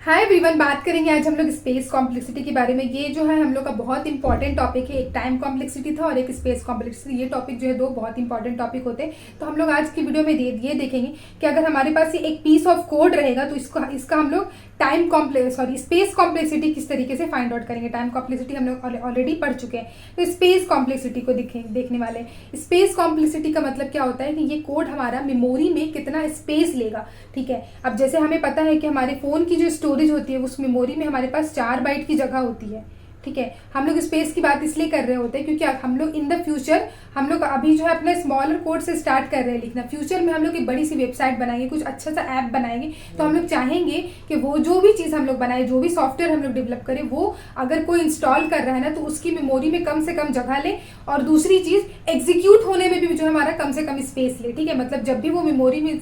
Hi everyone, बात करेंगे आज हम लोग स्पेस कॉम्प्लेक्सिटी के बारे में। ये जो है हम लोग का बहुत इंपॉर्टेंट टॉपिक है। एक टाइम कॉम्प्लेक्सिटी था और एक स्पेस कॉम्प्लेक्सिटी। ये टॉपिक जो है दो बहुत इंपॉर्टेंट टॉपिक होते हैं। तो हम लोग आज की वीडियो में ये देखेंगे कि अगर हमारे पास ये एक पीस ऑफ कोड रहेगा तो इसका हम लोग स्पेस कॉम्प्लेक्सिटी किस तरीके से फाइंड आउट करेंगे। टाइम कॉम्प्लेक्सिटी हम लोग ऑलरेडी पढ़ चुके हैं, तो स्पेस कॉम्प्लेक्सिटी को देखने वाले हैं। स्पेस कॉम्प्लेक्सिटी का मतलब क्या होता है कि ये कोड हमारा मेमोरी में कितना स्पेस लेगा। ठीक है, अब जैसे हमें पता है कि हमारे फोन की जो स्टोरेज होती है उस मेमोरी में हमारे पास 4 बाइट की जगह होती है। ठीक है, हम लोग स्पेस की बात इसलिए कर रहे होते हैं क्योंकि हम लोग इन द फ्यूचर हम लोग अभी जो है अपने स्मॉलर कोड से स्टार्ट कर रहे हैं लिखना। फ्यूचर में हम लोग एक बड़ी सी वेबसाइट बनाएंगे, कुछ अच्छा सा ऐप बनाएंगे, तो हम लोग चाहेंगे कि वो जो भी चीज़ हम लोग बनाए, जो भी सॉफ्टवेयर हम लोग डेवलप करें, वो अगर कोई इंस्टॉल कर रहा है ना तो उसकी मेमोरी में कम से कम जगह ले, और दूसरी चीज़ एग्जीक्यूट होने में भी जो हमारा कम से कम स्पेस ले। ठीक है, मतलब जब भी वो मेमोरी में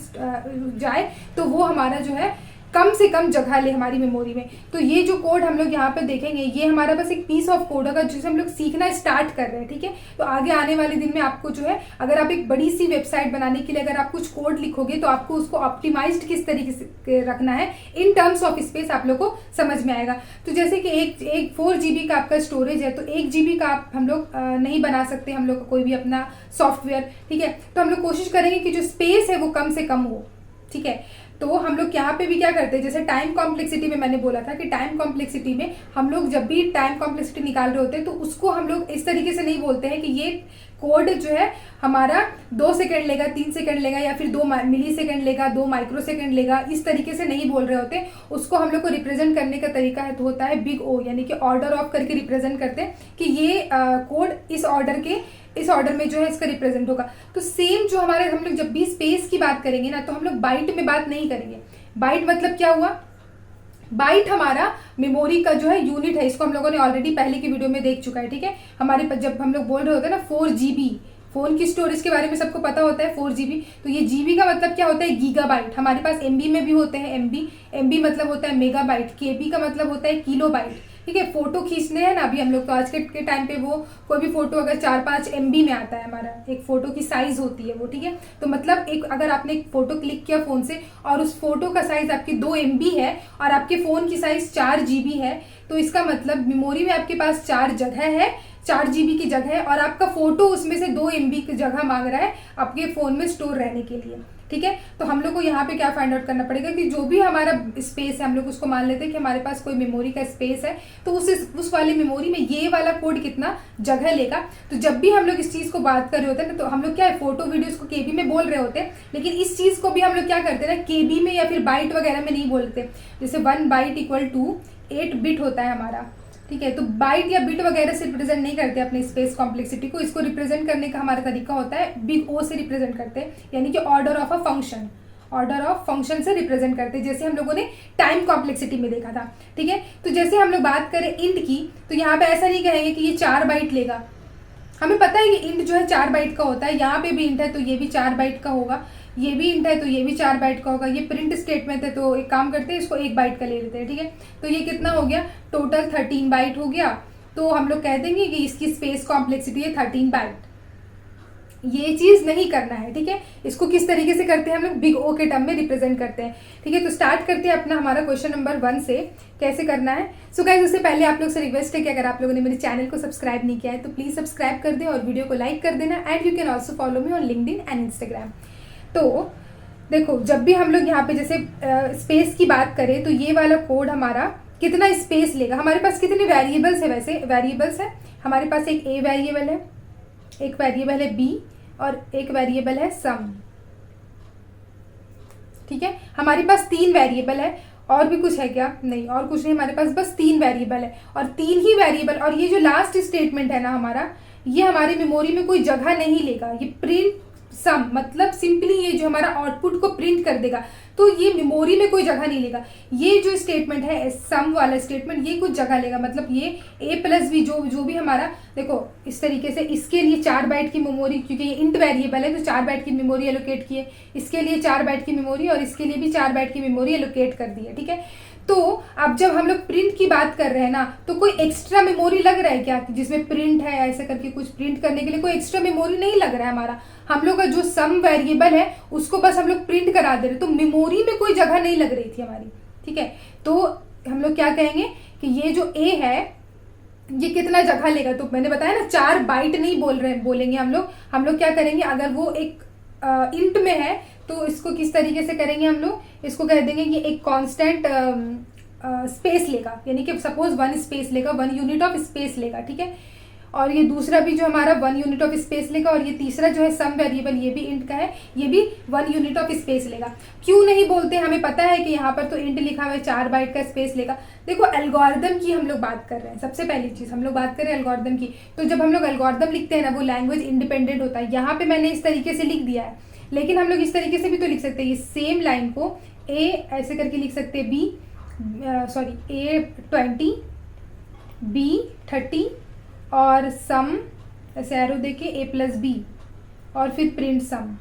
जाए तो वो हमारा जो है कम से कम जगह ले हमारी मेमोरी में। तो ये जो कोड हम लोग यहाँ पे देखेंगे ये हमारा बस एक पीस ऑफ कोड होगा जिसे हम लोग सीखना स्टार्ट कर रहे हैं। ठीक है, तो आगे आने वाले दिन में आपको जो है, अगर आप एक बड़ी सी वेबसाइट बनाने के लिए अगर आप कुछ कोड लिखोगे तो आपको उसको ऑप्टिमाइज्ड किस तरीके से रखना है इन टर्म्स ऑफ स्पेस आप लोग को समझ में आएगा। तो जैसे कि एक 4 GB का आपका स्टोरेज है, तो 1 GB का हम लोग नहीं बना सकते हम लोग कोई भी अपना सॉफ्टवेयर। ठीक है, तो हम लोग कोशिश करेंगे कि जो स्पेस है वो कम से कम हो। ठीक है, तो हम लोग यहाँ पे भी क्या करते हैं, जैसे टाइम कॉम्प्लेक्सिटी में मैंने बोला था कि टाइम कॉम्प्लेक्सिटी में हम लोग जब भी टाइम कॉम्प्लेक्सिटी निकाल रहे होते हैं तो उसको हम लोग इस तरीके से नहीं बोलते हैं कि ये कोड जो है हमारा 2 सेकंड लेगा, 3 सेकंड लेगा, या फिर 2 मिली सेकंड लेगा, 2 माइक्रो सेकंड लेगा। इस तरीके से नहीं बोल रहे होते। उसको हम लोग को रिप्रेजेंट करने का तरीका है तो होता है बिग ओ, यानी कि ऑर्डर ऑफ करके रिप्रेजेंट करते हैं कि ये कोड इस ऑर्डर में जो है इसका रिप्रेजेंट होगा। तो सेम जो हमारे हम लोग जब भी स्पेस की बात करेंगे ना तो हम लोग बाइट में बात नहीं करेंगे। बाइट मतलब क्या हुआ, बाइट हमारा मेमोरी का जो है यूनिट है। इसको हम लोगों ने ऑलरेडी पहले की वीडियो में देख चुका है। ठीक है, हमारे जब हम लोग बोल रहे होते हैं ना 4 GB, फोन की स्टोरेज के बारे में सबको पता होता है 4 GB। तो ये GB का मतलब क्या होता है, गीगाबाइट। हमारे पास MB में भी होते हैं, MB मतलब होता है मेगाबाइट, KB का मतलब होता है किलोबाइट। ठीक है, फोटो खींचने हैं ना अभी हम लोग, तो आज के टाइम पे वो कोई भी फोटो अगर 4-5 MB में आता है, हमारा एक फोटो की साइज होती है वो। ठीक है, तो मतलब एक अगर आपने एक फोटो क्लिक किया फोन से और उस फोटो का साइज आपकी 2 MB है और आपके फोन की साइज 4 GB है, तो इसका मतलब मेमोरी में आपके पास 4 जगह है, 4 GB की जगह है, और आपका फोटो उसमें से 2 MB की जगह मांग रहा है आपके फोन में स्टोर रहने के लिए। ठीक है, तो हम लोग को यहाँ पे क्या फाइंड आउट करना पड़ेगा कि जो भी हमारा स्पेस है हम लोग उसको मान लेते हैं कि हमारे पास कोई मेमोरी का स्पेस है, तो उस वाली मेमोरी में ये वाला कोड कितना जगह लेगा। तो जब भी हम लोग इस चीज़ को बात कर रहे होते हैं ना तो हम लोग क्या है, फोटो वीडियोस को KB में बोल रहे होते हैं, लेकिन इस चीज़ को भी हम लोग क्या करते हैं ना KB में या फिर बाइट वगैरह में नहीं बोलते। जैसे 1 बाइट इक्वल टू 8 बिट होता है हमारा। ठीक है, तो बाइट या बिट वगैरह से रिप्रेजेंट नहीं करते अपने स्पेस कॉम्प्लेक्सिटी को। इसको रिप्रेजेंट करने का हमारा तरीका होता है बिग O से रिप्रेजेंट करते हैं, यानी कि ऑर्डर ऑफ फंक्शन से रिप्रेजेंट करते हैं, जैसे हम लोगों ने टाइम कॉम्प्लेक्सिटी में देखा था। ठीक है, तो जैसे हम लोग बात करें इंट की, तो यहाँ पे ऐसा नहीं कहेंगे कि ये 4 बाइट लेगा। हमें पता है कि इंट जो है 4 बाइट का होता है, यहाँ पे भी इंट है तो ये भी 4 बाइट का होगा, ये भी इंट है तो ये भी 4 बाइट का होगा। ये प्रिंट स्टेटमेंट है तो एक काम करते हैं, इसको 1 बाइट का ले लेते हैं। ठीक है, तो ये कितना हो गया, टोटल 13 बाइट हो गया। तो हम लोग कह देंगे कि इसकी स्पेस कॉम्प्लेक्सिटी है 13 बाइट। ये चीज नहीं करना है। ठीक है, इसको किस तरीके से करते हैं हम लोग, बिग O के टर्म में रिप्रेजेंट करते हैं। ठीक है, तो स्टार्ट करते हैं अपना हमारा क्वेश्चन नंबर 1 से, कैसे करना है। सो गाइस, उससे पहले आप लोग से रिक्वेस्ट है कि अगर आप लोगों ने मेरे चैनल को सब्सक्राइब नहीं किया है तो प्लीज सब्सक्राइब कर दें और वीडियो को लाइक कर देना। And you can also follow me on LinkedIn and Instagram. तो देखो, जब भी हम लोग यहाँ पे जैसे स्पेस की बात करें तो ये वाला कोड हमारा कितना स्पेस लेगा। हमारे पास कितने वेरिएबल्स है, वैसे वेरिएबल्स है हमारे पास, एक A वेरिएबल है, एक वेरिएबल है B, और एक वेरिएबल है सम। ठीक है, हमारे पास 3 वेरिएबल है। और भी कुछ है क्या, नहीं और कुछ नहीं, हमारे पास बस 3 वेरिएबल है और 3 ही वेरिएबल। और ये जो लास्ट स्टेटमेंट है ना हमारा, ये हमारी मेमोरी में कोई जगह नहीं लेगा। ये प्रिंट सम मतलब सिंपली ये जो हमारा आउटपुट को प्रिंट कर देगा, तो ये मेमोरी में कोई जगह नहीं लेगा। ये जो स्टेटमेंट है सम वाला स्टेटमेंट, ये कुछ जगह लेगा। मतलब ये A+B जो भी हमारा, देखो इस तरीके से, इसके लिए 4 बाइट की मेमोरी, क्योंकि ये इंट वेरिएबल है तो 4 बाइट की मेमोरी एलोकेट की है, इसके लिए 4 बाइट की मेमोरी और इसके लिए भी 4 बाइट की मेमोरी एलोकेट कर दी है। ठीक है, तो अब जब हम लोग प्रिंट की बात कर रहे हैं ना, तो कोई एक्स्ट्रा मेमोरी लग रहा है क्या, जिसमें प्रिंट है ऐसे करके कुछ प्रिंट करने के लिए कोई एक्स्ट्रा मेमोरी नहीं लग रहा है हमारा। हम लोग का जो सम वेरिएबल है उसको बस हम लोग प्रिंट करा दे रहे, तो मेमोरी में कोई जगह नहीं लग रही थी हमारी। ठीक है, तो हम लोग क्या कहेंगे कि ये जो ए है ये कितना जगह लेगा। तो मैंने बताया ना 4 बाइट नहीं बोलेंगे हम लोग क्या करेंगे, अगर वो एक इंट में है तो इसको किस तरीके से करेंगे, हम लोग इसको कह देंगे ये एक कांस्टेंट स्पेस लेगा, यानी कि सपोज 1 स्पेस लेगा, 1 यूनिट ऑफ स्पेस लेगा, ठीक है। और ये दूसरा भी जो हमारा 1 यूनिट ऑफ स्पेस लेगा, और ये तीसरा जो है सम वेरिएबल ये भी इंट का है, ये भी 1 यूनिट ऑफ स्पेस लेगा। क्यों नहीं बोलते, हमें पता है कि यहाँ पर तो इंट लिखा हुआ है, 4 बाइट का स्पेस लेगा। देखो एल्गोरिदम की हम लोग बात कर रहे हैं, सबसे पहली चीज हम लोग बात कर रहे हैं एल्गोरिदम की। तो जब हम लोग एल्गोरिदम लिखते हैं ना, वो लैंग्वेज इंडिपेंडेंट होता है। यहाँ पे मैंने इस तरीके से लिख दिया है, लेकिन हम लोग इस तरीके से भी तो लिख सकते हैं, ये सेम लाइन को ए ऐसे करके लिख सकते हैं, A20 B30 और सम ऐसे एरो देके A+B और फिर प्रिंट सम,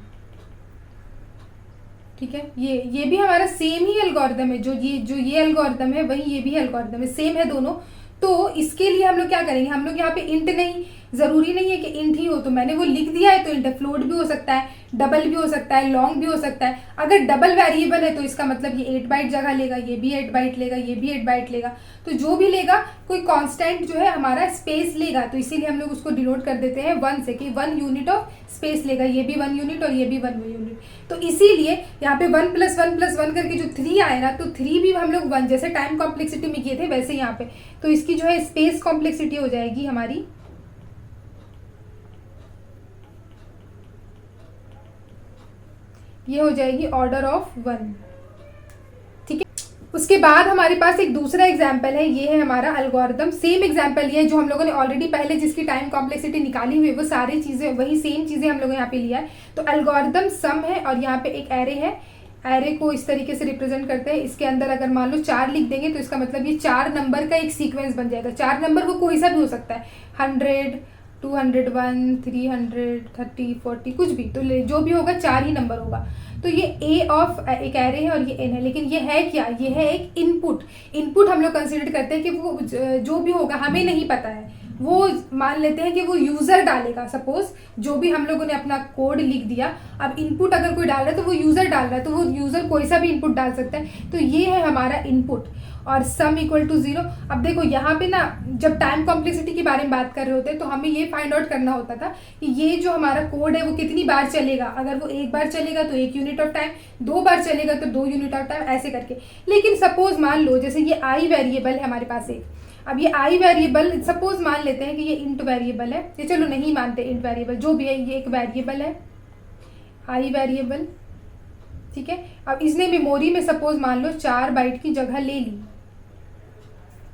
ठीक है। ये भी हमारा सेम ही एल्गोरिदम है, जो ये एल्गोरिदम है वही ये भी एल्गोरिदम है, सेम है दोनों। तो इसके लिए हम लोग क्या करेंगे, हम लोग यहाँ पे इंट नहीं, जरूरी नहीं है कि इंट ही हो, तो मैंने वो लिख दिया है, तो इंट फ्लोट भी हो सकता है, डबल भी हो सकता है, लॉन्ग भी हो सकता है। अगर डबल वेरिएबल है तो इसका मतलब ये 8 बाइट जगह लेगा, ये भी 8 बाइट लेगा, ये भी 8 बाइट लेगा। तो जो भी लेगा कोई कांस्टेंट जो है हमारा स्पेस लेगा, तो इसीलिए हम लोग उसको डिनोट कर देते हैं 1 से, कि 1 यूनिट ऑफ स्पेस लेगा, ये भी 1 यूनिट और ये भी 1 यूनिट। तो इसीलिए यहाँ पे 1 + 1 + 1 करके जो 3 आए ना, तो 3 भी हम लोग 1 जैसे टाइम कॉम्प्लेक्सिटी में किए थे वैसे यहाँ पे, तो इसकी जो है स्पेस कॉम्प्लेक्सिटी हो जाएगी हमारी, ये हो जाएगी ऑर्डर ऑफ 1, ठीक है। उसके बाद हमारे पास एक दूसरा एग्जाम्पल है, ये है हमारा एल्गोरिदम। सेम एग्जाम्पल ये है जो हम लोगों ने ऑलरेडी पहले जिसकी टाइम कॉम्प्लेक्सिटी निकाली हुई है, वो सारी चीजें वही सेम चीजें हम लोग यहाँ पे लिया है। तो एल्गोरिदम सम है और यहाँ पे एक एरे है, एरे को इस तरीके से रिप्रेजेंट करते हैं। इसके अंदर अगर मान लो 4 लिख देंगे तो इसका मतलब ये 4 नंबर का एक सीक्वेंस बन जाएगा। 4 नंबर वो कोई सा भी हो सकता है, 100, 201, 300, 30, 40, कुछ भी, तो जो भी होगा 4 ही नंबर होगा। तो ये ए ऑफ एक एरे है और ये एन है, लेकिन ये है क्या, ये है एक इनपुट हम लोग कंसिडर करते हैं कि वो जो भी होगा हमें नहीं पता है, वो मान लेते हैं कि वो यूजर डालेगा। सपोज जो भी हम लोगों ने अपना कोड लिख दिया, अब इनपुट अगर कोई डाल रहा है तो वो यूजर डाल रहा है, तो वो यूजर कोई सा भी इनपुट डाल सकता है। तो ये है हमारा इनपुट और सम इक्वल टू 0। अब देखो यहाँ पे ना, जब टाइम कॉम्प्लेक्सिटी के बारे में बात कर रहे होते हैं तो हमें ये फाइंड आउट करना होता था कि ये जो हमारा कोड है वो कितनी बार चलेगा। अगर वो 1 बार चलेगा तो 1 यूनिट ऑफ टाइम, 2 बार चलेगा तो 2 यूनिट ऑफ टाइम, ऐसे करके। लेकिन सपोज मान लो जैसे ये आई वेरिएबल है हमारे पास एक, अब ये आई वेरिएबल सपोज मान लेते हैं कि ये इंट वेरिएबल है, ये चलो नहीं मानते इंट वेरिएबल, जो भी है ये एक वेरिएबल है, आई वेरिएबल, ठीक है। अब इसने मेमोरी में सपोज मान लो 4 बाइट की जगह ले ली,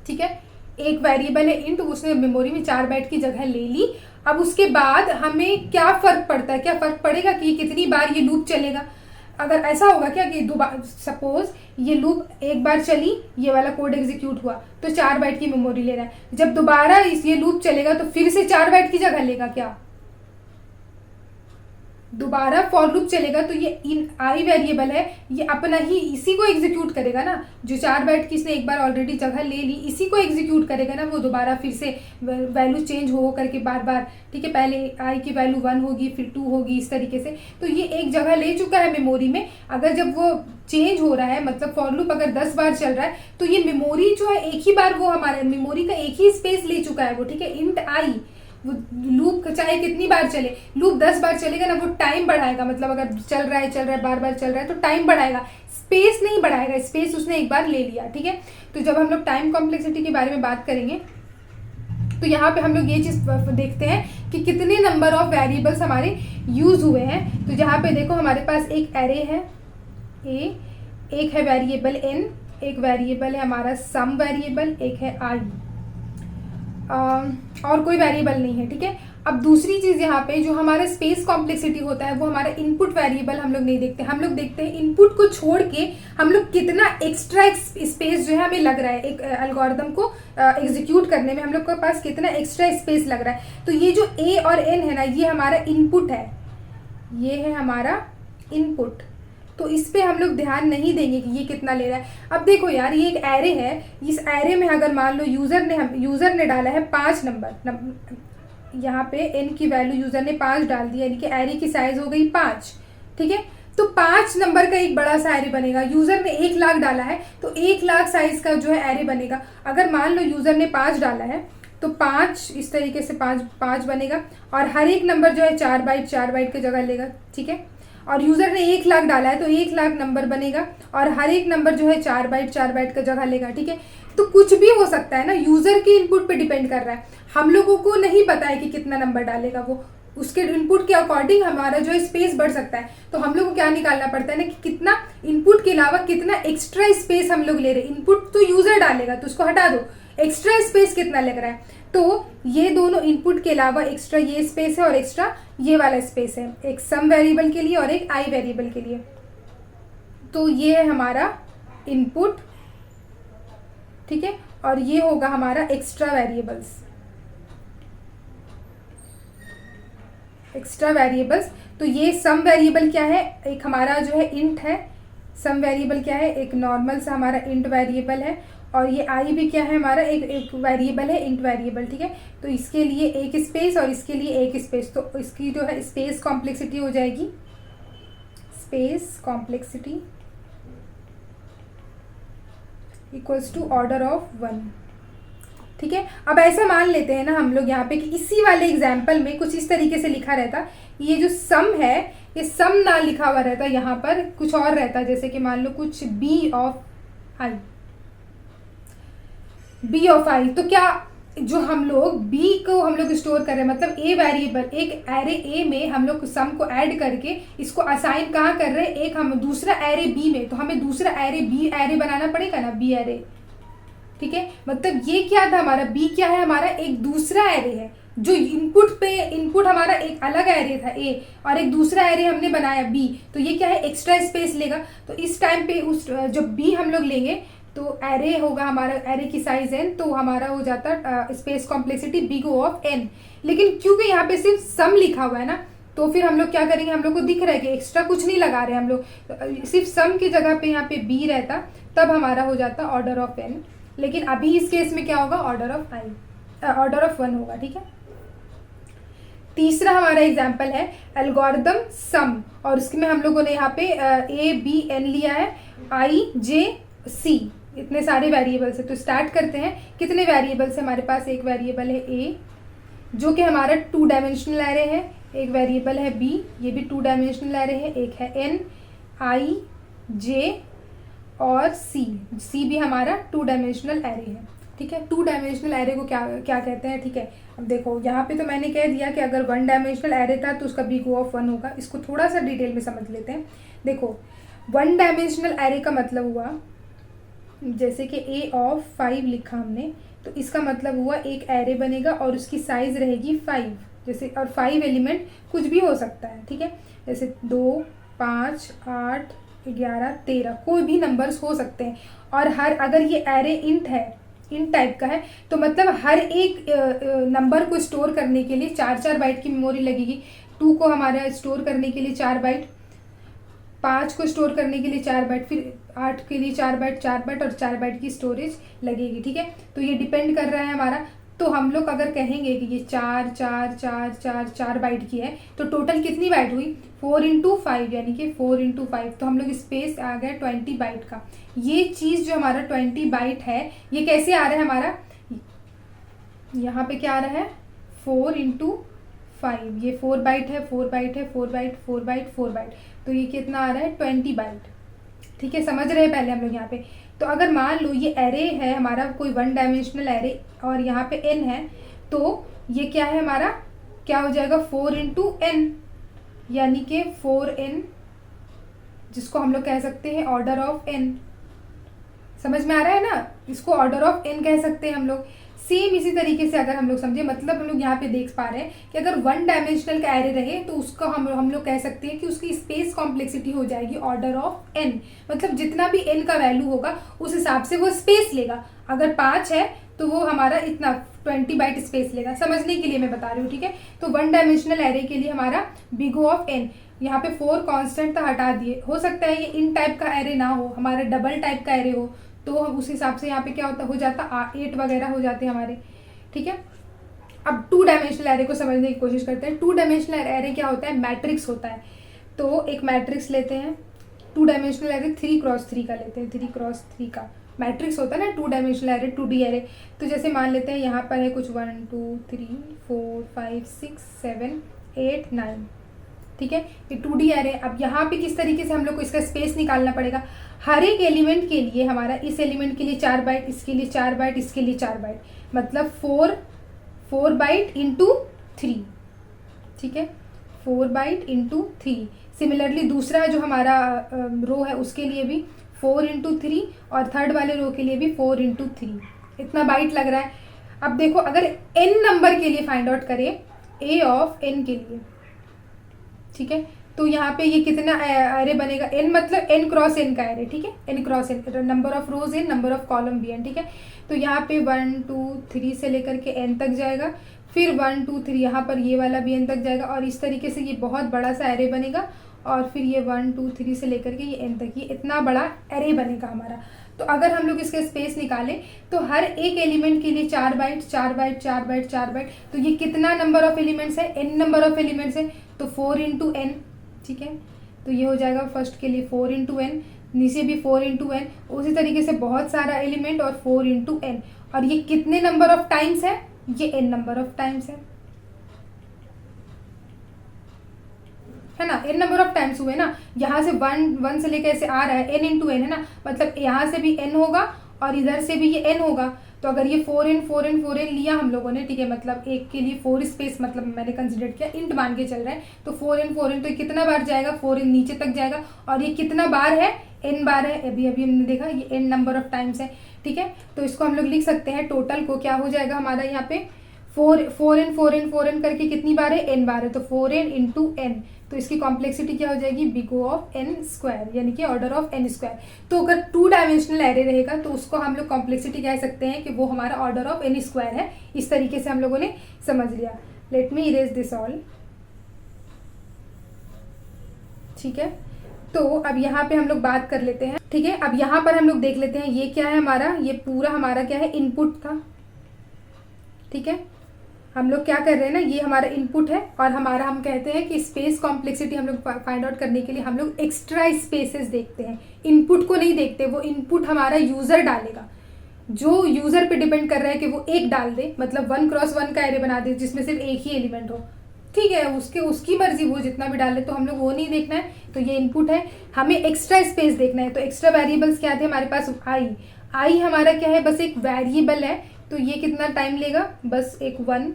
ठीक है। एक वेरिएबल है इंट, उसने मेमोरी में 4 बाइट की जगह ले ली। अब उसके बाद हमें क्या फर्क पड़ता है, क्या फर्क पड़ेगा कि कितनी बार ये लूप चलेगा। अगर ऐसा होगा क्या कि सपोज ये लूप 1 बार चली, ये वाला कोड एग्जीक्यूट हुआ तो 4 बाइट की मेमोरी ले रहा है, जब दोबारा ये लूप चलेगा तो फिर से 4 बाइट की जगह लेगा क्या, दोबारा फॉर लूप चलेगा तो ये इन आई वेरिएबल है, ये अपना ही इसी को एग्जीक्यूट करेगा ना, जो 4 बाइट की इसने एक बार ऑलरेडी जगह ले ली, इसी को एग्जीक्यूट करेगा ना, वो दोबारा फिर से वैल्यू चेंज हो करके बार बार, ठीक है। पहले आई की वैल्यू 1 होगी, फिर 2 होगी, इस तरीके से। तो ये एक जगह ले चुका है मेमोरी में। अगर जब वो चेंज हो रहा है, मतलब फॉर लूप अगर 10 बार चल रहा है, तो ये मेमोरी जो है एक ही बार, वो हमारे मेमोरी का एक ही स्पेस ले चुका है वो, ठीक है। इंट आई, वो लूप चाहे कितनी बार चले, लूप 10 बार चलेगा ना, वो टाइम बढ़ाएगा, मतलब अगर चल रहा है बार बार चल रहा है तो टाइम बढ़ाएगा, स्पेस नहीं बढ़ाएगा, स्पेस उसने एक बार ले लिया, ठीक है। तो जब हम लोग टाइम कॉम्प्लेक्सिटी के बारे में बात करेंगे तो यहाँ पे हम लोग ये चीज देखते हैं कि कितने नंबर ऑफ वेरिएबल्स हमारे यूज हुए हैं। तो जहाँ पे देखो हमारे पास एक एरे है ए, एक है वेरिएबल एन, एक वेरिएबल है हमारा सम वेरिएबल, एक है आई, और कोई वेरिएबल नहीं है, ठीक है। अब दूसरी चीज यहाँ पे जो हमारा स्पेस कॉम्प्लेक्सिटी होता है, वो हमारा इनपुट वेरिएबल हम लोग नहीं देखते, हम लोग देखते हैं इनपुट को छोड़ के हम लोग कितना एक्स्ट्रा स्पेस जो है हमें लग रहा है एक एल्गोरिदम को एग्जीक्यूट करने में, हम लोग के पास कितना एक्स्ट्रा स्पेस लग रहा है। तो ये जो ए और एन है ना, ये हमारा इनपुट है, ये है हमारा इनपुट। तो इस पे हम लोग ध्यान नहीं देंगे कि ये कितना ले रहा है। अब देखो यार, ये एक एरे है, इस एरे में अगर मान लो यूजर ने डाला है 5 नंबर, यहाँ पे n की वैल्यू यूजर ने 5 डाल दी, यानी कि एरे की साइज हो गई 5, ठीक है। तो 5 नंबर का एक बड़ा सा एरे बनेगा। यूजर ने 1 लाख डाला है तो 1 लाख साइज का जो है एरे बनेगा। अगर मान लो यूजर ने 5 डाला है तो 5 इस तरीके से 5 बनेगा, और हर एक नंबर जो है 4 बाइट की जगह लेगा, ठीक है। और यूजर ने 1 लाख डाला है तो 1 लाख नंबर बनेगा, और हर एक नंबर जो है 4 बाइट का जगह लेगा, ठीक है। तो कुछ भी हो सकता है ना, यूजर के इनपुट पे डिपेंड कर रहा है। हम लोगों को नहीं पता है कि कितना नंबर डालेगा वो, उसके इनपुट के अकॉर्डिंग हमारा जो है स्पेस बढ़ सकता है। तो हम लोग को क्या निकालना पड़ता है ना कि कितना इनपुट के अलावा कितना एक्स्ट्रा स्पेस हम लोग ले रहे हैं। इनपुट तो यूजर डालेगा तो उसको हटा दो, एक्स्ट्रा स्पेस कितना लग रहा है। तो ये दोनों इनपुट के अलावा एक्स्ट्रा ये स्पेस है और एक्स्ट्रा ये वाला स्पेस है, एक सम वेरिएबल के लिए और एक आई वेरिएबल के लिए। तो ये है हमारा इनपुट, ठीक है, और ये होगा हमारा एक्स्ट्रा वेरिएबल्स। एक्स्ट्रा वेरिएबल्स, तो ये सम वेरिएबल क्या है, एक हमारा जो है इंट है। सम वेरिएबल क्या है, एक नॉर्मल सा हमारा इंट वेरिएबल है, और ये आई भी क्या है हमारा एक वेरिएबल है, इंट वेरिएबल, ठीक है। तो इसके लिए एक स्पेस और इसके लिए एक स्पेस, तो इसकी जो है स्पेस कॉम्प्लेक्सिटी हो जाएगी, space complexity equals to order of 1, ठीक है। अब ऐसा मान लेते हैं ना हम लोग यहाँ पे कि इसी वाले एग्जाम्पल में कुछ इस तरीके से लिखा रहता, ये जो सम है ये सम ना लिखा हुआ रहता, यहाँ पर कुछ और रहता, जैसे कि मान लो कुछ B of I, B of I. तो क्या जो हम लोग बी को हम लोग स्टोर कर रहे हैं, मतलब ए वेरिएबल, एक एरे ए में हम लोग सम को ऐड करके इसको असाइन कहाँ कर रहे हैं, एक हम दूसरा एरे बी में, तो हमें दूसरा एरे बी एरे बनाना पड़ेगा ना, बी एरे, ठीक है। मतलब ये क्या था हमारा, बी क्या है हमारा, एक दूसरा एरे है। जो इनपुट हमारा एक अलग एरे था ए, और एक दूसरा एरे हमने बनाया बी, तो ये क्या है, एक्स्ट्रा स्पेस लेगा। तो इस टाइम पे उस जब बी हम लोग लेंगे तो एरे होगा हमारा, एरे की साइज एन, तो हमारा हो जाता space complexity big O of N. लेकिन क्योंकि यहाँ पे सिर्फ सम लिखा हुआ है ना, तो फिर हम लोग क्या करेंगे, हम लोग को दिख रहा है कि एक्स्ट्रा कुछ नहीं लगा रहे हम लोग, तो सिर्फ सम की जगह पे यहाँ पे बी रहता, तब हमारा हो जाता ऑर्डर ऑफ एन। लेकिन अभी इस केस में क्या होगा, order of I, order of 1 होगा, ठीक है। तीसरा हमारा एग्जाम्पल है एल्गोरिदम सम, और उसमें हम लोगों ने यहाँ पे ए बी एन लिया है, आई जे सी, इतने सारे वेरिएबल्स है। तो स्टार्ट करते हैं, कितने वेरिएबल्स है हमारे पास, एक वेरिएबल है ए जो कि हमारा 2 डायमेंशनल एरे है, एक वेरिएबल है बी, ये भी 2 डायमेंशनल एरे है, एक है एन, आई, जे और सी भी हमारा 2 डायमेंशनल एरे है, ठीक है। 2 डायमेंशनल एरे को क्या क्या कहते हैं, ठीक है। अब देखो यहाँ पे तो मैंने कह दिया कि अगर 1 डायमेंशनल एरे था तो उसका बिग ओ ऑफ 1 होगा। इसको थोड़ा सा डिटेल में समझ लेते हैं। देखो 1 डायमेंशनल एरे का मतलब हुआ, जैसे कि ए ऑफ 5 लिखा हमने, तो इसका मतलब हुआ एक एरे बनेगा और उसकी साइज रहेगी 5, जैसे, और 5 एलिमेंट कुछ भी हो सकता है, ठीक है। जैसे 2, 5, 8, 11, 13 कोई भी नंबर्स हो सकते हैं। और हर, अगर ये एरे इंट है, इंट टाइप का है, तो मतलब हर एक नंबर को स्टोर करने के लिए 4 बाइट की मेमोरी लगेगी। 2 को हमारा स्टोर करने के लिए 4 बाइट, 5 को स्टोर करने के लिए 4 बाइट, फिर 8 के लिए 4 बाइट और 4 बाइट की स्टोरेज लगेगी, ठीक है। तो ये डिपेंड कर रहा है हमारा। तो हम लोग अगर कहेंगे कि ये 4 बाइट की है, तो टोटल कितनी बाइट हुई, 4 × 5, यानी कि 4 × 5, तो हम लोग स्पेस आ गया 20 बाइट का। ये चीज़ जो हमारा 20 बाइट है, ये कैसे आ रहा है हमारा, यहाँ पे क्या आ रहा है, 4 × 5, ये 4 बाइट है, 4 बाइट है, 4 बाइट, 4 बाइट, 4 बाइट, तो ये कितना आ रहा है, 20 बाइट, ठीक है। समझ रहे हैं पहले हम लोग यहाँ पे। तो अगर मान लो ये एरे है हमारा कोई 1 डायमेंशनल एरे, और यहाँ पे n है, तो ये क्या है हमारा, क्या हो जाएगा, 4 × n, यानी कि 4n, जिसको हम लोग कह सकते हैं ऑर्डर ऑफ n। समझ में आ रहा है ना, इसको ऑर्डर ऑफ n कह सकते हैं हम लोग। सेम इसी तरीके से अगर हम लोग समझे, मतलब हम लोग यहाँ पे देख पा रहे हैं कि अगर 1 डायमेंशनल का एरे रहे तो उसका हम लोग कह सकते हैं कि उसकी स्पेस कॉम्प्लेक्सिटी हो जाएगी ऑर्डर ऑफ n। मतलब जितना भी n का वैल्यू होगा उस हिसाब से वो स्पेस लेगा। अगर 5 है तो वो हमारा इतना 20 बाइट स्पेस लेगा, समझने के लिए मैं बता रही हूँ, ठीक है। तो 1 डायमेंशनल एरे के लिए हमारा बिग ओ ऑफ n, यहाँ पे 4 कांस्टेंट था, हटा दिए। हो सकता है ये इन टाइप का एरे ना हो, हमारा डबल टाइप का एरे हो, तो उस हिसाब से यहाँ पे क्या होता हो जाता 8 वगैरह हो जाते हैं हमारे, ठीक है। अब 2 डायमेंशनल एरे को समझने की कोशिश करते हैं। 2 डायमेंशनल एरे क्या होता है, मैट्रिक्स होता है। तो एक मैट्रिक्स लेते हैं, 2 डायमेंशनल एरे 3x3 का लेते हैं, 3x3 का मैट्रिक्स होता है ना, 2 डायमेंशनल एरे, 2D एरे। तो जैसे मान लेते हैं यहाँ पर है कुछ 1 2 3 4 5 6 7 8 9, ठीक है, ये 2D एरे। अब यहाँ पे किस तरीके से हम लोग को इसका स्पेस निकालना पड़ेगा। हर एक एलिमेंट के लिए हमारा, इस एलिमेंट के लिए 4 बाइट, इसके लिए 4 बाइट, इसके लिए 4 बाइट, मतलब 4 बाइट इंटू 3, ठीक है, 4 बाइट इंटू 3। सिमिलरली दूसरा जो हमारा रो है उसके लिए भी 4 इंटू 3, और थर्ड वाले रो के लिए भी 4 इंटू 3, इतना बाइट लग रहा है। अब देखो अगर n नंबर के लिए फाइंड आउट करें, a ऑफ n के लिए, ठीक है, तो यहाँ पे ये कितना एरे बनेगा, n मतलब n क्रॉस n का एरे, ठीक है, n cross n, number of rose n, number of column भी n, ठीक है। तो यहाँ पे 1 2 3 से लेकर के n तक जाएगा, फिर 1 2 3 यहाँ पर ये वाला भी n तक जाएगा, और इस तरीके से ये बहुत बड़ा सा एरे बनेगा, और फिर ये 1 2 3 से लेकर के ये n तक, ये इतना बड़ा एरे बनेगा हमारा। तो अगर हम लोग इसका स्पेस निकालें तो हर एक एलिमेंट के लिए 4 बाइट 4 बाइट 4 बाइट 4 बाइट, तो ये कितना नंबर ऑफ एलिमेंट्स है, n नंबर ऑफ एलिमेंट्स है, तो 4 इंटू n, ठीक है। तो ये हो जाएगा फर्स्ट के लिए 4 इंटू n, नीचे भी 4 इंटू n, उसी तरीके से बहुत सारा एलिमेंट और 4 इंटू n। और ये कितने नंबर ऑफ टाइम्स है, ये n नंबर ऑफ टाइम्स है ना, n नंबर ऑफ टाइम्स हुए ना। यहाँ से 1 से लेकर ऐसे आ रहा है, n इंटू n है ना, मतलब यहाँ से भी n होगा और इधर से भी ये n होगा। तो अगर ये 4n लिया हम लोगों ने, ठीक है, मतलब एक के लिए 4 स्पेस, मतलब मैंने कंसिडर किया, इंट मान के चल रहा है, तो 4n तो ये कितना बार जाएगा, 4n नीचे तक जाएगा, और ये कितना बार है, n बार है, अभी हमने देखा ये n नंबर ऑफ टाइम्स है, ठीक है। तो इसको हम लोग लिख सकते हैं, टोटल को क्या हो जाएगा हमारा यहाँ पे 4n करके कितनी बार है, n बार है, तो 4n इंटू n, तो इसकी कॉम्प्लेक्सिटी क्या हो जाएगी, big O of n square, यानी कि ऑर्डर ऑफ n स्क्वायर। तो अगर 2 डायमेंशनल एरे रहेगा तो उसको हम लोग कॉम्प्लेक्सिटी कह सकते हैं कि वो हमारा ऑर्डर ऑफ n स्क्वायर है। इस तरीके से हम लोगों ने समझ लिया। Let me erase this all, ठीक है। तो अब यहाँ पे हम लोग बात कर लेते हैं, ठीक है। अब यहाँ पर हम लोग देख लेते हैं ये क्या है हमारा, ये पूरा हमारा क्या है, इनपुट था, ठीक है। हम लोग क्या कर रहे हैं ना, ये हमारा इनपुट है, और हमारा हम कहते हैं कि स्पेस कॉम्प्लेक्सिटी हम लोग फाइंड आउट करने के लिए हम लोग एक्स्ट्रा स्पेसेस देखते हैं, इनपुट को नहीं देखते। वो इनपुट हमारा यूज़र डालेगा, जो यूज़र पे डिपेंड कर रहा है कि वो एक डाल दे, मतलब 1x1 का एरे बना दे जिसमें सिर्फ एक ही एलिमेंट हो, ठीक है, उसकी मर्जी, वो जितना भी डाले, तो हम लोग वो नहीं देखना है। तो ये इनपुट है, हमें एक्स्ट्रा स्पेस देखना है। तो एक्स्ट्रा वेरिएबल्स क्या थे हमारे पास, आई हमारा क्या है, बस एक वेरिएबल है, तो ये कितना टाइम लेगा, बस एक 1,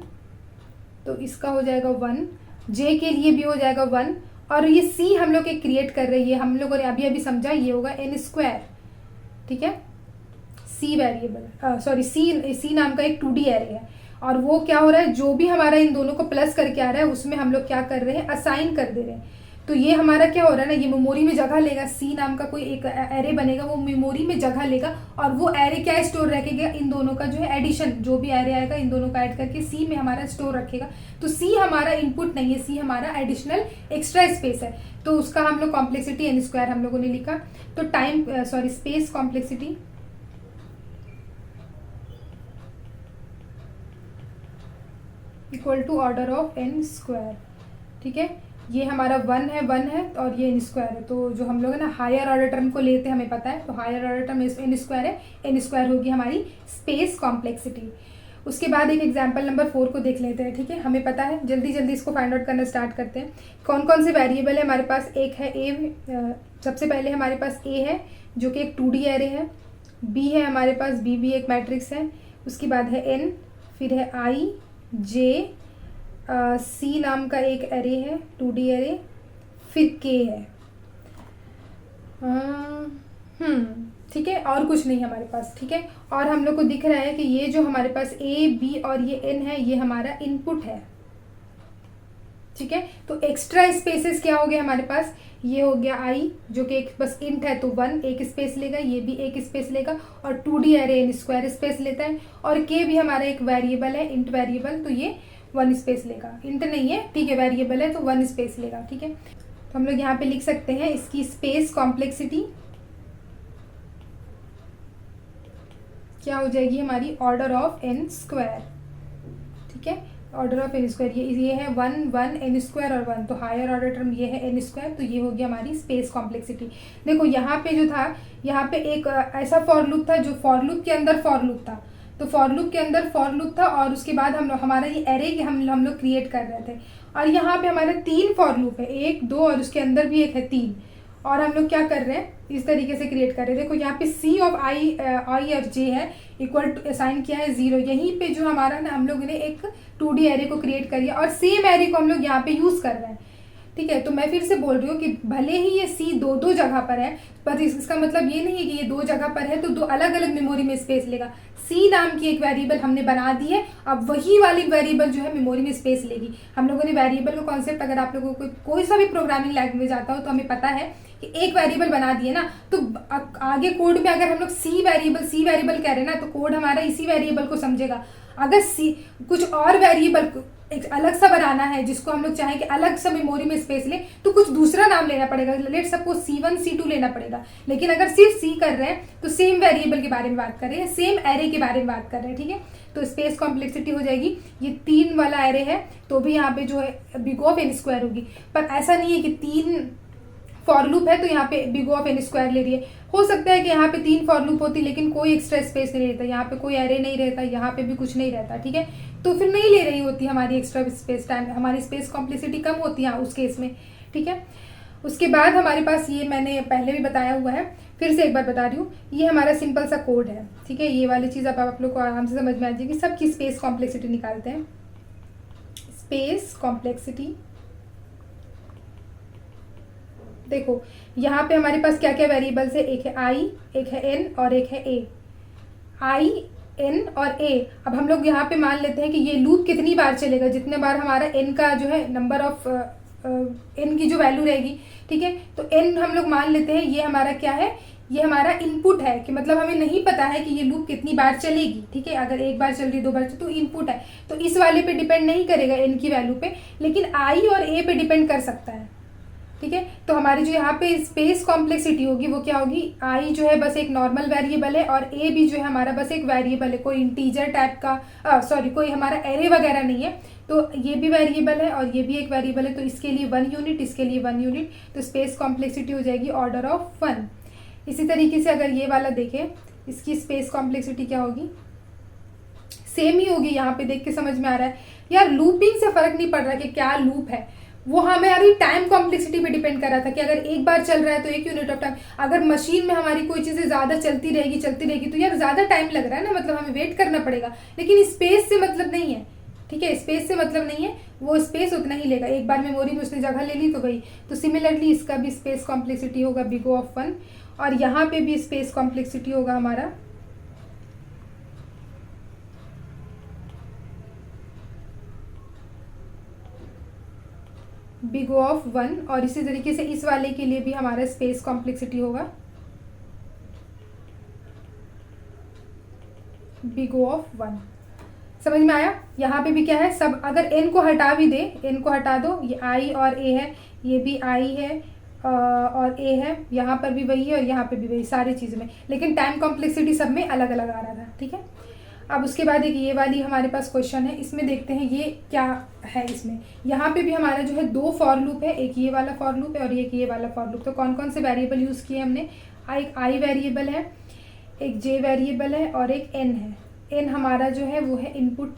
तो इसका हो जाएगा 1, जे के लिए भी हो जाएगा 1, और ये सी हम लोग एक क्रिएट कर रही है, हम लोगों ने अभी समझा, ये होगा n स्क्वायर, ठीक है। सी वेरिएबल, सॉरी सी नाम का एक 2D एरे है, और वो क्या हो रहा है, जो भी हमारा इन दोनों को प्लस करके आ रहा है उसमें हम लोग क्या कर रहे हैं, असाइन कर दे रहे हैं। तो ये हमारा क्या हो रहा है ना, ये मेमोरी में जगह लेगा, सी नाम का कोई एक एरे बनेगा, वो मेमोरी में जगह लेगा, और वो एरे क्या स्टोर रखेगा, इन दोनों का जो है एडिशन, जो भी एरे आएगा इन दोनों का ऐड करके सी में हमारा स्टोर रखेगा। तो सी हमारा इनपुट नहीं है, सी हमारा एडिशनल एक्स्ट्रा स्पेस है, तो उसका हम लोग कॉम्प्लेक्सिटी n स्क्वायर हम लोगों ने लिखा। तो space complexity equal to order of n square, ठीक है। ये हमारा 1 है और ये n स्क्वायर है, तो जो हम लोग है ना हायर ऑर्डर टर्म को लेते हैं, हमें पता है, तो higher order term n square है, n स्क्वायर होगी हमारी स्पेस कॉम्प्लेक्सिटी। उसके बाद एक एग्जांपल नंबर 4 को देख लेते हैं, ठीक है। हमें पता है, जल्दी इसको फाइंड आउट करना स्टार्ट करते हैं। कौन कौन से वेरिएबल है हमारे पास, एक है a, सबसे पहले हमारे पास a है जो कि एक 2D एरे है, b है हमारे पास, b भी एक मैट्रिक्स है, उसके बाद है n, फिर है i, j, सी नाम का एक एरे है 2D एरे, फिर k है, ठीक है, और कुछ नहीं हमारे पास, ठीक है। और हम लोग को दिख रहा है कि ये जो हमारे पास a, b और ये n है, ये हमारा इनपुट है, ठीक है। तो एक्स्ट्रा स्पेसेस क्या हो गए हमारे पास, ये हो गया i जो कि एक बस इंट है, तो 1 एक स्पेस लेगा, ये भी एक स्पेस लेगा, और 2D array n square space लेता है, और k भी हमारा एक वेरिएबल है, इंट वेरिएबल, तो ये 1 स्पेस लेगा, इंट नहीं है, ठीक है, वेरिएबल है तो 1 स्पेस लेगा, ठीक है। तो हम लोग यहाँ पे लिख सकते हैं इसकी स्पेस कॉम्प्लेक्सिटी क्या हो जाएगी हमारी, ऑर्डर ऑफ n स्क्वायर, ठीक है। ऑर्डर ऑफ एन स्क्वायर, ये है 1 एन स्क्वायर और 1, तो हायर ऑर्डर टर्म ये है एन स्क्वायर, तो ये हो गया हमारी स्पेस कॉम्प्लेक्सिटी। देखो यहाँ पे जो था, यहाँ पे एक ऐसा फॉर लूप था जो फॉर लूप के अंदर फॉर लूप था, तो फॉर लूप के अंदर फॉर लूप था और उसके बाद हमारा ये एरे हम लोग क्रिएट कर रहे थे। और यहाँ पे हमारे 3 फॉर लूप है, 1 2 और उसके अंदर भी एक है 3, और हम लोग क्या कर रहे हैं, इस तरीके से क्रिएट कर रहे हैं। देखो यहाँ पे सी ऑफ आई और जे है इक्वल टू असाइन किया है 0, यहीं पे जो हमारा ना हम लोग ने एक 2D एरे को क्रिएट करिए और सेम एरे को हम लोग यहाँ पे यूज़ कर रहे हैं। ठीक है, तो मैं फिर से बोल रही हूँ कि भले ही ये सी दो जगह पर है, पर इसका मतलब ये नहीं है कि ये 2 जगह पर है तो 2 अलग अलग मेमोरी में स्पेस लेगा। सी नाम की एक वेरिएबल हमने बना दी है, अब वही वाली वेरिएबल जो है मेमोरी में स्पेस लेगी। हम लोगों ने वेरिएबल का कॉन्सेप्ट, अगर आप लोगों को कोई सा भी प्रोग्रामिंग लैंग्वेज आता हो तो हमें पता है कि एक वेरिएबल बना दिए ना, तो आगे कोड में अगर हम लोग सी वेरिएबल कह रहे हैं ना, तो कोड हमारा इसी वेरिएबल को समझेगा। अगर सी कुछ और वेरिएबल एक अलग सा बनाना है जिसको हम लोग चाहें कि अलग सा मेमोरी में स्पेस ले, तो कुछ दूसरा नाम लेना पड़ेगा, लेट सपोज C1 C2 लेना पड़ेगा। लेकिन अगर सिर्फ सी कर रहे हैं तो सेम वेरिएबल के बारे में बात कर रहे हैं, सेम एरे के बारे में बात कर रहे हैं। ठीक है, तो स्पेस कॉम्प्लेक्सिटी हो जाएगी, ये 3 वाला एरे है तो भी यहाँ पे जो है बिग ऑफ एन स्क्वायर होगी। पर ऐसा नहीं है कि 3 फॉर लूप है तो यहाँ पे बिग ऑफ एन स्क्वायर ले रही है। हो सकता है कि यहाँ पे 3 फॉर लूप होती लेकिन कोई एक्स्ट्रा स्पेस नहीं रहता, यहाँ पे कोई एरे नहीं रहता, यहाँ पे भी कुछ नहीं रहता। ठीक है, तो फिर नहीं ले रही होती हमारी एक्स्ट्रा स्पेस टाइम, हमारी स्पेस कॉम्प्लेक्सिटी कम होती है उस केस में। ठीक है, उसके बाद हमारे पास ये मैंने पहले भी बताया हुआ है, फिर से एक बार बता रही हूँ, ये हमारा सिंपल सा कोड है। ठीक है, ये वाली चीज़ अब आप लोग को आराम से समझ में आ जाएगी। सबकी स्पेस कॉम्प्लेक्सिटी निकालते हैं। स्पेस कॉम्प्लेक्सिटी, देखो यहाँ पे हमारे पास क्या क्या वेरिएबल्स है, एक है आई, एक है एन और एक है ए। आई, एन और ए। अब हम लोग यहाँ पे मान लेते हैं कि ये लूप कितनी बार चलेगा, जितने बार हमारा एन का जो है नंबर ऑफ एन की जो वैल्यू रहेगी। ठीक है, तो एन हम लोग मान लेते हैं ये हमारा क्या है, ये हमारा इनपुट है, कि मतलब हमें नहीं पता है कि ये लूप कितनी बार चलेगी। ठीक है, अगर एक बार चल रही, 2 बार चल, तो इनपुट है, तो इस वाले पे डिपेंड नहीं करेगा एन की वैल्यू पे, लेकिन आई और ए पे डिपेंड कर सकता है। ठीक है, तो हमारी जो यहाँ पे स्पेस कॉम्प्लेक्सिटी होगी वो क्या होगी, आई जो है बस एक नॉर्मल वेरिएबल है और ए भी जो है हमारा बस एक वेरिएबल है, कोई इंटीजर टाइप का कोई हमारा एरे वगैरह नहीं है, तो ये भी वेरिएबल है और ये भी एक वेरिएबल है, तो इसके लिए 1 यूनिट, इसके लिए 1 यूनिट, तो स्पेस कॉम्प्लेक्सिटी हो जाएगी ऑर्डर ऑफ 1। इसी तरीके से अगर ये वाला देखें, इसकी स्पेस कॉम्प्लेक्सिटी क्या होगी, सेम ही होगी। यहाँ पे देख के समझ में आ रहा है यार, लूपिंग से फर्क नहीं पड़ रहा कि क्या लूप है, वो हमारी टाइम कॉम्प्लेक्सिटी पे डिपेंड कर रहा था कि अगर एक बार चल रहा है तो 1 यूनिट ऑफ टाइम। अगर मशीन में हमारी कोई चीज़ें ज़्यादा चलती रहेगी तो यार ज़्यादा टाइम लग रहा है ना, मतलब हमें वेट करना पड़ेगा। लेकिन स्पेस से मतलब नहीं है। ठीक है, स्पेस से मतलब नहीं है, वो स्पेस उतना ही लेगा, एक बार मेमोरी में उसने जगह ले ली तो वही। तो सिमिलरली इसका भी स्पेस कॉम्प्लेक्सिटी होगा बिग ऑफ 1, और यहाँ पे भी स्पेस कॉम्प्लेक्सिटी होगा हमारा बिग ऑफ 1, और इसी तरीके से इस वाले के लिए भी हमारा स्पेस कॉम्प्लेक्सिटी होगा बिग ऑफ 1। समझ में आया? यहाँ पे भी क्या है, सब अगर n को हटा भी दे, n को हटा दो, ये i और a है, ये भी i है और a है, यहाँ पर भी वही है और यहाँ पे भी वही, सारी चीज़ों में, लेकिन टाइम कॉम्प्लेक्सिटी सब में अलग अलग आ रहा था। ठीक है, अब उसके बाद एक ये वाली हमारे पास क्वेश्चन है, इसमें देखते हैं ये क्या है। इसमें यहाँ पे भी हमारा जो है 2 फॉर लूप है, एक ये वाला फॉर लूप है और एक ये वाला फॉर लूप। तो कौन कौन से वेरिएबल यूज़ किए हमने, एक आई वेरिएबल है, एक जे वेरिएबल है और एक एन है। एन हमारा जो है वो है इनपुट।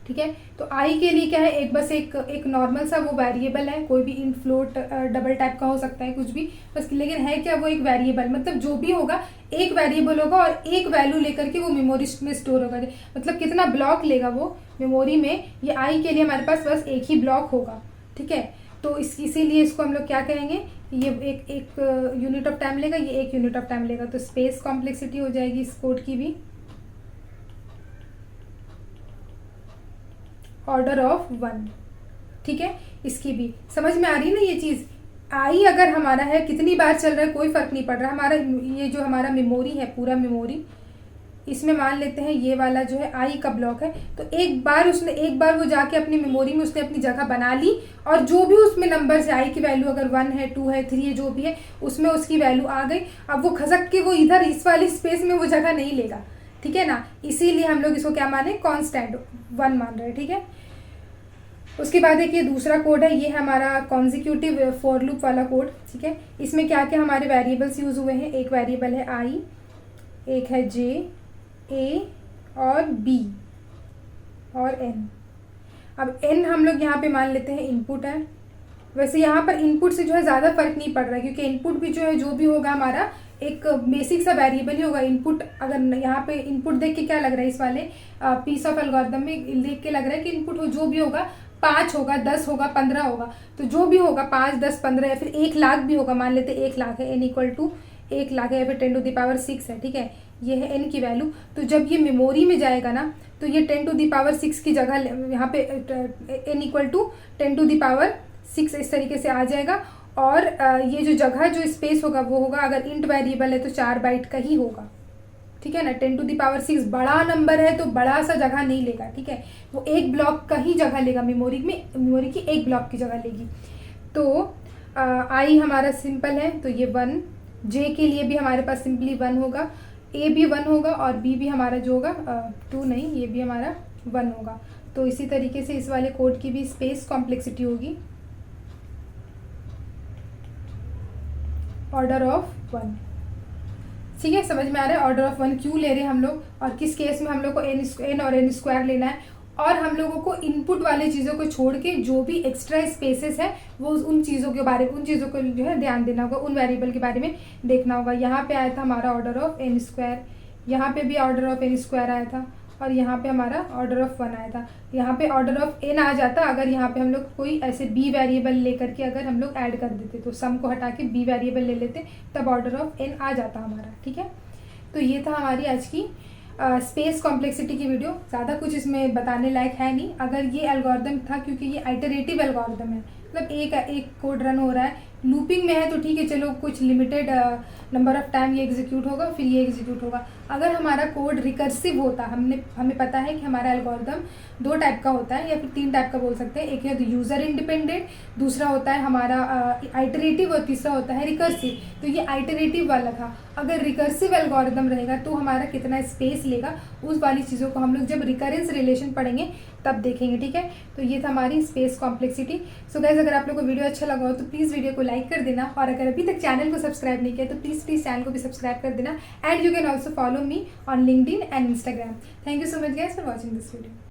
ठीक है, तो आई के लिए क्या है, एक बस एक नॉर्मल सा वो वेरिएबल है, कोई भी इन फ्लोट डबल टाइप का हो सकता है, कुछ भी बस, लेकिन है क्या वो एक वेरिएबल, मतलब जो भी होगा एक वेरिएबल होगा और एक वैल्यू लेकर के वो मेमोरी में स्टोर होगा। मतलब कितना ब्लॉक लेगा वो मेमोरी में, ये आई के लिए हमारे पास बस एक ही ब्लॉक होगा। ठीक है, तो इसीलिए इसको हम लोग क्या कहेंगे, ये एक यूनिट ऑफ टाइम लेगा, ये 1 यूनिट ऑफ टाइम लेगा। तो स्पेस कॉम्प्लेक्सिटी हो जाएगी इस कोड की भी ऑर्डर ऑफ 1। ठीक है, इसकी भी समझ में आ रही है ना ये चीज़। आई अगर हमारा है, कितनी बार चल रहा है कोई फ़र्क नहीं पड़ रहा, हमारा ये जो हमारा मेमोरी है, पूरा मेमोरी, इसमें मान लेते हैं ये वाला जो है आई का ब्लॉक है, तो एक बार वो जाके अपनी मेमोरी में उसने अपनी जगह बना ली, और जो भी उसमें नंबर से आई की वैल्यू अगर 1 है, 2 है, 3 है, जो भी है उसमें उसकी वैल्यू आ गई। अब वो खसक के वो इधर इस वाली स्पेस में वो जगह नहीं लेगा, ठीक है ना, इसीलिए हम लोग इसको क्या माने, कांस्टेंट 1 मान रहे हैं। ठीक है, उसके बाद एक ये दूसरा कोड है, ये हमारा कॉन्जिक्यूटिव फॉर लूप वाला कोड। ठीक है, इसमें क्या क्या हमारे वेरिएबल्स यूज़ हुए हैं, एक वेरिएबल है आई, एक है जे, ए और बी और एन। अब एन हम लोग यहाँ पे मान लेते हैं इनपुट है। वैसे यहाँ पर इनपुट से जो है ज़्यादा फर्क नहीं पड़ रहा है, क्योंकि इनपुट भी जो है जो भी होगा हमारा एक बेसिक सा वेरिएबल ही होगा। इनपुट अगर यहाँ पे इनपुट देख के क्या लग रहा है, इस वाले पीस ऑफ एल्गोरिथम में देख के लग रहा है कि इनपुट जो भी होगा 5 होगा, 10 होगा, 15 होगा। तो जो भी होगा 5, 10, 15 या फिर 1 लाख भी होगा, मान लेते 1 लाख है, n इक्वल टू 1 लाख है या फिर 10⁶ है। ठीक है, ये है n की वैल्यू। तो जब ये मेमोरी में जाएगा ना, तो ये 10⁶ की जगह यहाँ पे n इक्वल टू 10⁶ इस तरीके से आ जाएगा। और ये जो जगह जो स्पेस होगा वो होगा, अगर इंट वेरिएबल है तो 4 बाइट का ही होगा। ठीक है ना, 10⁶ बड़ा नंबर है तो बड़ा सा जगह नहीं लेगा। ठीक है, वो एक ब्लॉक का ही जगह लेगा, मेमोरी में मेमोरी की एक ब्लॉक की जगह लेगी। तो आई हमारा सिंपल है तो ये 1, जे के लिए भी हमारे पास सिंपली 1 होगा, ए भी 1 होगा और बी भी हमारा जो होगा 2 नहीं, ये भी हमारा 1 होगा। तो इसी तरीके से इस वाले कोड की भी स्पेस कॉम्प्लेक्सिटी होगी ऑर्डर ऑफ 1। ठीक है, समझ में आ रहा है ऑर्डर ऑफ 1 क्यों ले रहे हैं हम लोग, और किस केस में हम लोग को n और n² लेना है। और हम लोगों को इनपुट वाली चीज़ों को छोड़ के जो भी एक्स्ट्रा स्पेसेस है वो उन चीज़ों के बारे में, उन चीज़ों को जो है ध्यान देना होगा, उन वेरिएबल के बारे में देखना होगा। यहाँ पे आया था हमारा ऑर्डर ऑफ n², यहाँ पे भी ऑर्डर ऑफ n² आया था, और यहाँ पे हमारा ऑर्डर ऑफ 1 आया था। यहाँ पे ऑर्डर ऑफ n आ जाता अगर यहाँ पे हम लोग कोई ऐसे b वेरिएबल लेकर के अगर हम लोग ऐड कर देते, तो सम को हटा के b वेरिएबल ले लेते, तब ऑर्डर ऑफ n आ जाता हमारा। ठीक है, तो ये था हमारी आज की स्पेस कॉम्प्लेक्सिटी की वीडियो। ज़्यादा कुछ इसमें बताने लायक है नहीं। अगर ये एल्गोरिदम था, क्योंकि ये आइटरेटिव एल्गोरिदम है, मतलब एक कोड रन हो रहा है, लूपिंग में है तो ठीक है, चलो कुछ लिमिटेड नंबर ऑफ टाइम ये एग्जीक्यूट होगा, फिर ये एग्जीक्यूट होगा। अगर हमारा कोड रिकर्सिव होता, हमें पता है कि हमारा एल्गोरिदम 2 टाइप का होता है या फिर 3 टाइप का बोल सकते हैं। एक है तो यूज़र इंडिपेंडेंट, दूसरा होता है हमारा आइटरेटिव और तीसरा होता है रिकर्सिव। तो ये आइटरेटिव वाला था। अगर रिकर्सिव एल्गोरिदम रहेगा तो हमारा कितना स्पेस लेगा, उस वाली चीज़ों को हम लोग जब रिकरेंस रिलेशन पढ़ेंगे तब देखेंगे। ठीक है, तो ये था हमारी स्पेस कॉम्प्लेक्सिटी। सो गाइस, अगर आप लोग को वीडियो अच्छा लगा हो तो प्लीज़ वीडियो को लाइक कर देना, और अगर अभी तक चैनल को सब्सक्राइब नहीं किया तो प्लीज़ चैनल को भी सब्सक्राइब कर देना। And you can also follow me on LinkedIn and Instagram. Thank you so much guys for watching this video.